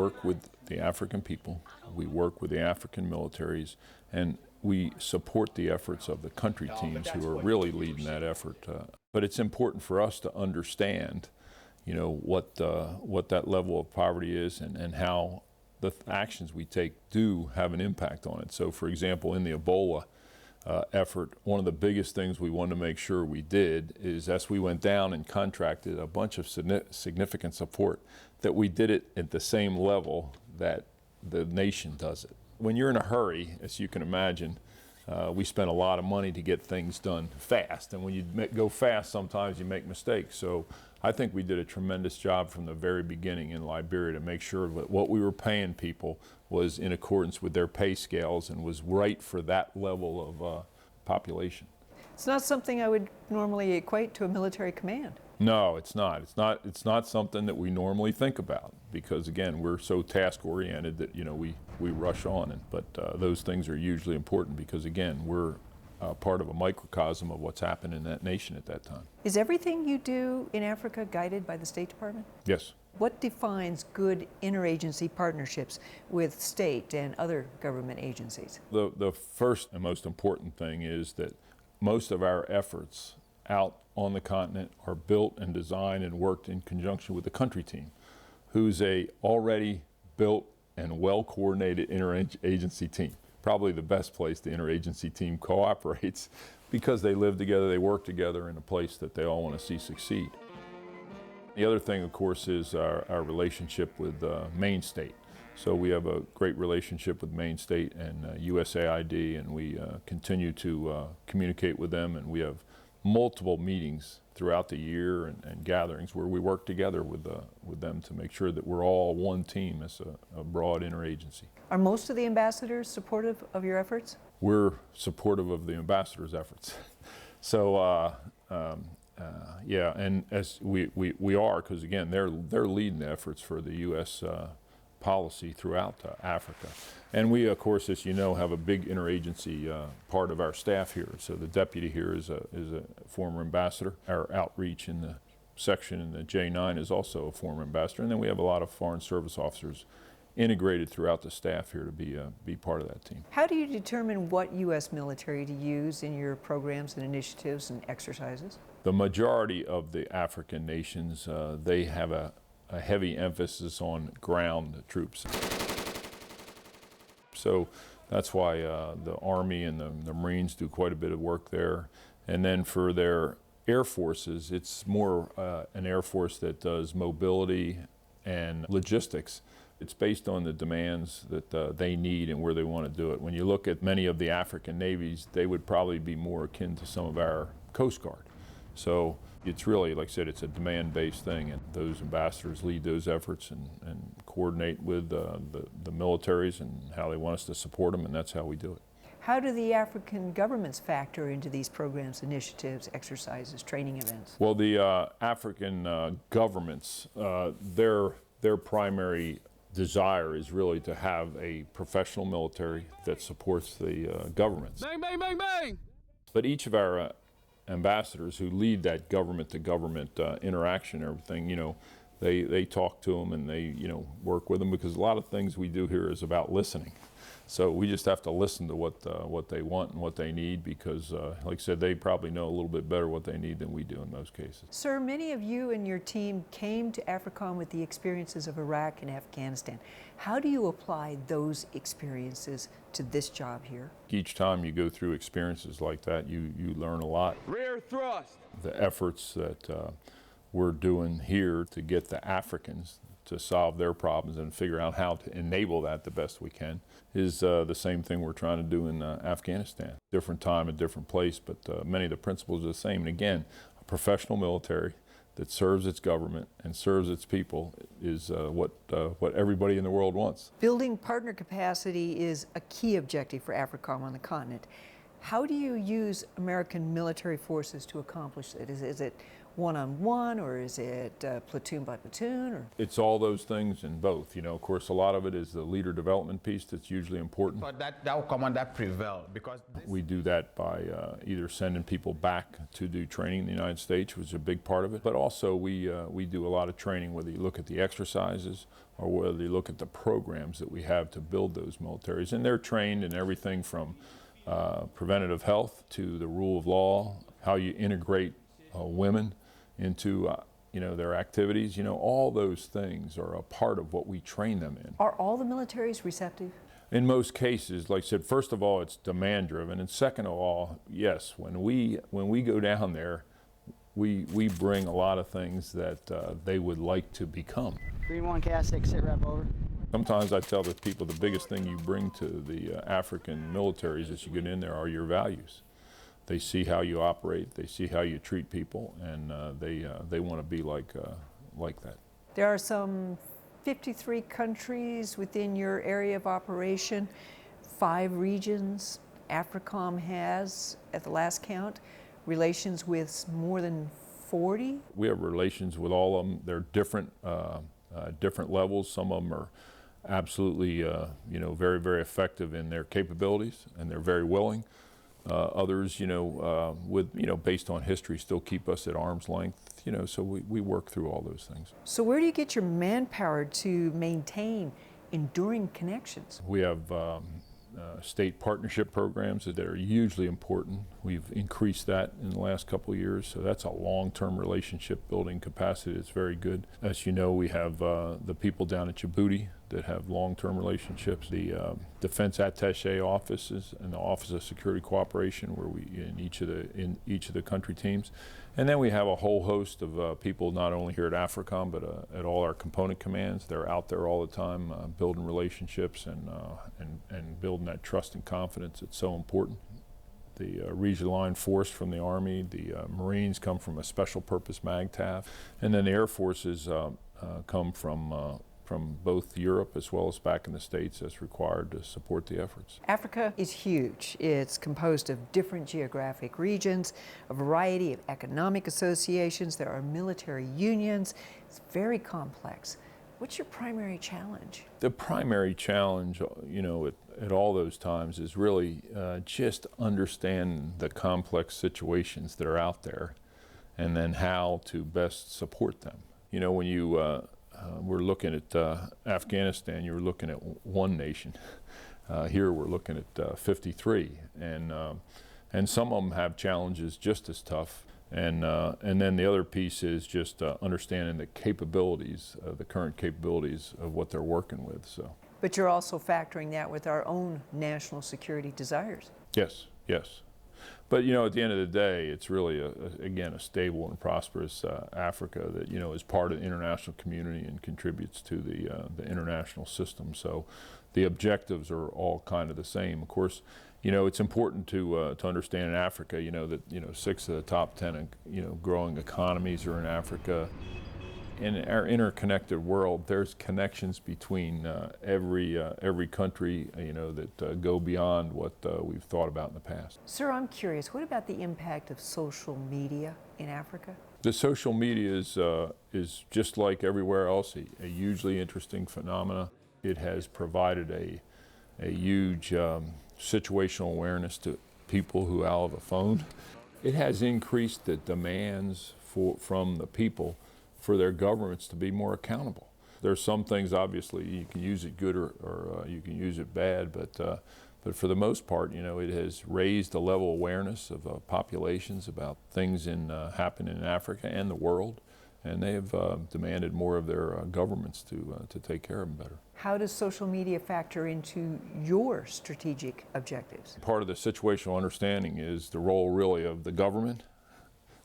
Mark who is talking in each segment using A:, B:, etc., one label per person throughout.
A: work with the African people, we work with the African militaries, and we support the efforts of the country teams who are really leading that effort. But it's important for us to understand, what that level of poverty is and how the actions we take do have an impact on it. So, for example, in the Ebola effort, one of the biggest things we wanted to make sure we did is, as we went down and contracted a bunch of significant support, that we did it at the same level that the nation does it. When you're in a hurry, as you can imagine, we spend a lot of money to get things done fast. And when you go fast, sometimes you make mistakes. So I think we did a tremendous job from the very beginning in Liberia to make sure that what we were paying people was in accordance with their pay scales and was right for that level of population.
B: It's not something I would normally equate to a military command.
A: No, it's not. It's not something that we normally think about because, again, we're so task-oriented that, we rush on. But those things are usually important because, again, we're part of a microcosm of what's happened in that nation at that time.
B: Is everything you do in Africa guided by the State Department?
A: Yes.
B: What defines good interagency partnerships with state and other government agencies?
A: The first and most important thing is that most of our efforts out on the continent are built and designed and worked in conjunction with the country team, who's a already built and well-coordinated interagency team. Probably the best place the interagency team cooperates because they live together, they work together in a place that they all want to see succeed. The other thing, of course, is our relationship with Maine State. So we have a great relationship with Maine State and USAID, and we continue to communicate with them, and we have multiple meetings throughout the year and gatherings where we work together with them to make sure that we're all one team as a broad interagency.
B: Are most of the ambassadors supportive of your efforts?
A: We're supportive of the ambassadors' efforts. So, yeah, and as we are, because again, they're leading the efforts for the U.S. Policy throughout Africa. And we, of course, as you know, have a big interagency part of our staff here. So the deputy here is a former ambassador. Our outreach in the section in the J9 is also a former ambassador. And then we have a lot of Foreign Service officers integrated throughout the staff here to be part of that team.
B: How do you determine what U.S. military to use in your programs and initiatives and exercises?
A: The majority of the African nations, they have a heavy emphasis on ground troops. So that's why the Army and the Marines do quite a bit of work there. And then for their air forces, it's more an air force that does mobility and logistics. It's based on the demands that they need and where they want to do it. When you look at many of the African navies, they would probably be more akin to some of our Coast Guard. So it's really, like I said, it's a demand-based thing, and those ambassadors lead those efforts and coordinate with the militaries and how they want us to support them, and that's how we do it.
B: How do the African governments factor into these programs, initiatives, exercises, training events?
A: Well, the African governments, their primary desire is really to have a professional military that supports the governments.
C: Bang, bang, bang, bang!
A: But each of our ambassadors who lead that government-to-government interaction and everything, they talk to them and they, work with them, because a lot of things we do here is about listening. So we just have to listen to what they want and what they need, because, like I said, they probably know a little bit better what they need than we do in most cases.
B: Sir, many of you and your team came to AFRICOM with the experiences of Iraq and Afghanistan. How do you apply those experiences to this job here?
A: Each time you go through experiences like that, you learn a lot.
C: Rear thrust!
A: The efforts that we're doing here to get the Africans to solve their problems and figure out how to enable that the best we can is the same thing we're trying to do in Afghanistan. Different time, a different place, but many of the principles are the same. And again, a professional military that serves its government and serves its people is what everybody in the world wants.
B: Building partner capacity is a key objective for AFRICOM on the continent. How do you use American military forces to accomplish it? Is it one-on-one, or is it platoon by platoon? Or?
A: It's all those things in both. You know, of course, a lot of it is the leader development piece that's usually important.
C: But that will come under Prevail because
A: We do that by either sending people back to do training in the United States, which is a big part of it, but also we do a lot of training, whether you look at the exercises or whether you look at the programs that we have to build those militaries. And they're trained in everything from preventative health to the rule of law, how you integrate women into their activities. You know, all those things are a part of what we train them in.
B: Are all the militaries receptive?
A: In most cases, like I said, first of all, it's demand driven, and second of all, yes, when we go down there, we bring a lot of things that they would like to become.
D: Green 1, Cast 6, sit rep over.
A: Sometimes I tell the people the biggest thing you bring to the African militaries as you get in there are your values. They see how you operate, they see how you treat people, and they want to be like that.
B: There are some 53 countries within your area of operation, 5 regions. AFRICOM has, at the last count, relations with more than 40.
A: We have relations with all of them. They're different levels. Some of them are absolutely, very, very effective in their capabilities, and they're very willing. Others, based on history, still keep us at arm's length. So we work through all those things.
B: So where do you get your manpower to maintain enduring connections?
A: We have state partnership programs that are hugely important. We've increased that in the last couple of years, so that's a long-term relationship building capacity that's very good. As you know, we have the people down at Djibouti that have long-term relationships, the defense attaché offices and the Office of Security Cooperation, where we in each of the country teams. And then we have a whole host of people not only here at AFRICOM but at all our component commands. They're out there all the time building relationships and building that trust and confidence. It's so important. The Regional Line Force from the Army, the Marines come from a Special Purpose MAGTF, and then the Air Forces come from both Europe as well as back in the States as required to support the efforts.
B: Africa is huge. It's composed of different geographic regions, a variety of economic associations. There are military unions. It's very complex. What's your primary challenge?
A: The primary challenge, at all those times is really just understand the complex situations that are out there and then how to best support them. When you we're looking at Afghanistan, you were looking at one nation. Here we're looking at 53, and some of them have challenges just as tough. And then the other piece is just understanding the capabilities, the current capabilities of what they're working with. So.
B: But you're also factoring that with our own national security desires.
A: Yes, yes. But at the end of the day, it's really again a stable and prosperous Africa that is part of the international community and contributes to the international system. So the objectives are all kind of the same. Of course, it's important to understand in Africa, that 6 of the top 10 growing economies are in Africa. In our interconnected world, there's connections between every country, that go beyond what we've thought about in the past.
B: Sir, I'm curious, what about the impact of social media in Africa?
A: The social media is just like everywhere else, a hugely interesting phenomena. It has provided a huge situational awareness to people who have a phone. It has increased the demands from the people for their governments to be more accountable. There's some things, obviously, you can use it good or you can use it bad, but for the most part, it has raised the level of awareness of populations about things happening in Africa and the world, and they have demanded more of their governments to take care of them better.
B: How does social media factor into your strategic objectives?
A: Part of the situational understanding is the role really of the government,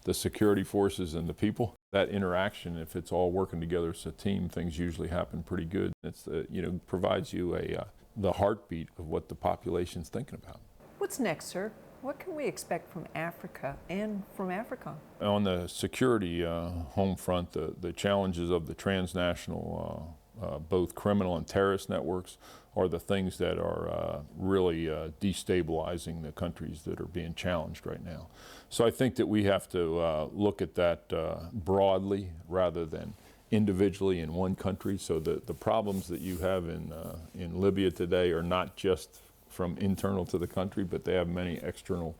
A: the security forces, and the people. That interaction, if it's all working together as a team, things usually happen pretty good. It's provides you the heartbeat of what the population's thinking about.
B: What's next, sir? What can we expect from Africa and from AFRICOM?
A: On the security home front, the challenges of the transnational both criminal and terrorist networks are the things that are really destabilizing the countries that are being challenged right now. So I think that we have to look at that broadly rather than individually in one country. So the problems that you have in Libya today are not just from internal to the country, but they have many external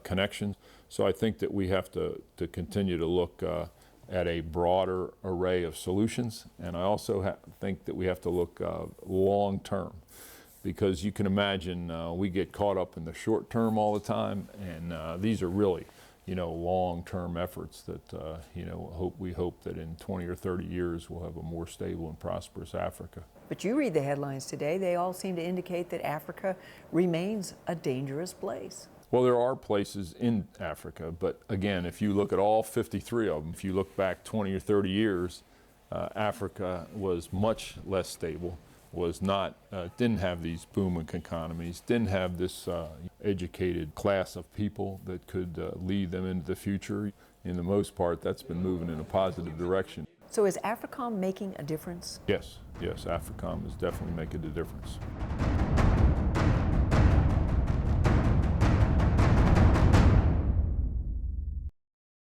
A: connections. So I think that we have to continue to look at a broader array of solutions. And I also think that we have to look long term, because you can imagine we get caught up in the short term all the time, and these are really, long-term efforts that, we hope that in 20 or 30 years we'll have a more stable and prosperous Africa.
B: But you read the headlines today, they all seem to indicate that Africa remains a dangerous place.
A: Well, there are places in Africa, but again, if you look at all 53 of them, if you look back 20 or 30 years, Africa was much less stable, was not, didn't have these booming economies, didn't have this educated class of people that could lead them into the future. In the most part, that's been moving in a positive direction.
B: So is AFRICOM making a difference?
A: Yes, AFRICOM is definitely making a difference.